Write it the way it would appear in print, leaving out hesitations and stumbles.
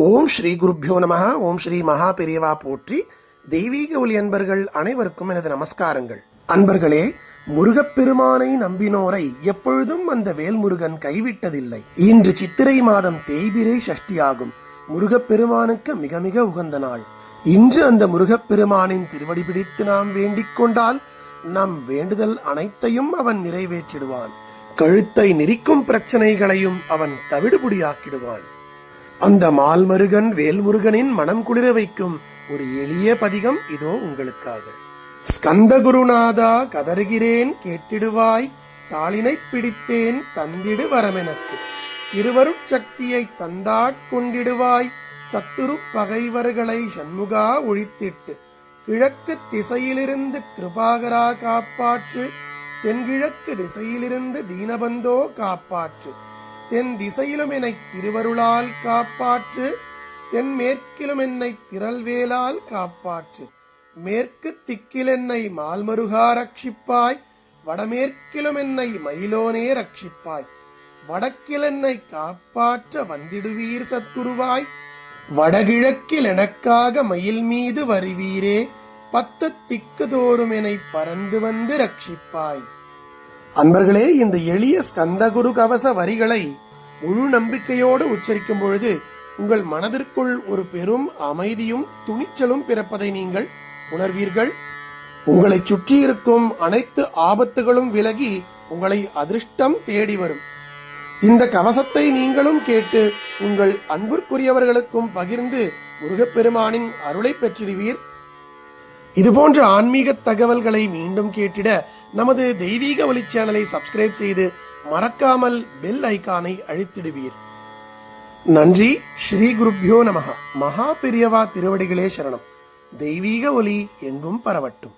ஓம் ஸ்ரீ குருப்யோ நமஹ. ஓம் ஸ்ரீ மகா பெரியவா போற்றி. தெய்வீக ஒளி அன்பர்கள் அனைவருக்கும் எனது நமஸ்காரங்கள். அன்பர்களே, முருகப்பெருமானை நம்பினோரை எப்பொழுதும் அந்த வேல்முருகன் கைவிட்டதில்லை. இன்று சித்திரை மாதம் தேய்பிரை சஷ்டியாகும். முருகப்பெருமானுக்கு மிக மிக உகந்த நாள். இன்று அந்த முருகப்பெருமானின் திருவடி பிடித்து நாம் வேண்டிக் கொண்டால் நம் வேண்டுதல் அனைத்தையும் அவன் நிறைவேற்றிடுவான். கழுத்தை நெரிக்கும் பிரச்சனைகளையும் அவன் தவிடுபுடியாக்கிடுவான். அந்த மால்மருகன் வேல்முருகனின் மனம் குளிர வைக்கும் ஒரு எளிய பதிகம் இதோ உங்களுக்காக. ஸ்கந்த குருநாதா கதறுகிறேன் கேட்டிடுவாய், தாளினை பிடித்தேன் தந்திடு வரமெனக்கு, திருவருட்சக்தியை தந்தாட்கொண்டிடுவாய், சத்துரு பகைவர்களை சண்முகா ஒழித்திட்டு, கிழக்கு திசையிலிருந்து கிருபாகரா காப்பாற்று, தென்கிழக்கு திசையிலிருந்து தீனபந்தோ காப்பாற்று, தென் திசையிலும் என்னை திருவருளால் காப்பாற்று, தென் மேற்கிலும் என்னை திரள்வேலால் காப்பாற்று, மேற்கு திக்கில் என்னை மால்மருகா ரட்சிப்பாய், வடமேற்கிலும் என்னை மயிலோனே ரட்சிப்பாய், வடக்கில் என்னை காப்பாற்ற வந்திடுவீர் சத்குருவாய், வடகிழக்கில் எனக்காக மயில் மீது வருவீரே, 10 திக்கு தோறும் என்னை பறந்து வந்து ரட்சிப்பாய். அன்பர்களே, இந்த எளிய ஸ்கந்தகுரு கவச வரிகளை முழு நம்பிக்கையோடு உச்சரிக்கும் பொழுது உங்கள் மனதிற்குள் ஒரு பெரும் அமைதியும் துணிச்சலும் பிறப்பதை நீங்கள் உணர்வீர்கள். உங்களை சுற்றி இருக்கும் அனைத்து ஆபத்துகளும் விலகி உங்களை அதிர்ஷ்டம் தேடி வரும். இந்த கவசத்தை நீங்களும் கேட்டு உங்கள் அன்பிற்குரியவர்களுக்கும் பகிர்ந்து முருகப்பெருமானின் அருளை பெற்றிடுவீர். இதுபோன்ற ஆன்மீக தகவல்களை மீண்டும் கேட்டிட நமது தெய்வீக ஒளி சேனலை சப்ஸ்கிரைப் செய்து மறக்காமல் பெல் ஐகானை அழுத்திடுவீர். நன்றி. ஸ்ரீ குருப்யோ நமஹ. மகா பெரியவா திருவடிகளே சரணம். தெய்வீக ஒளி எங்கும் பரவட்டும்.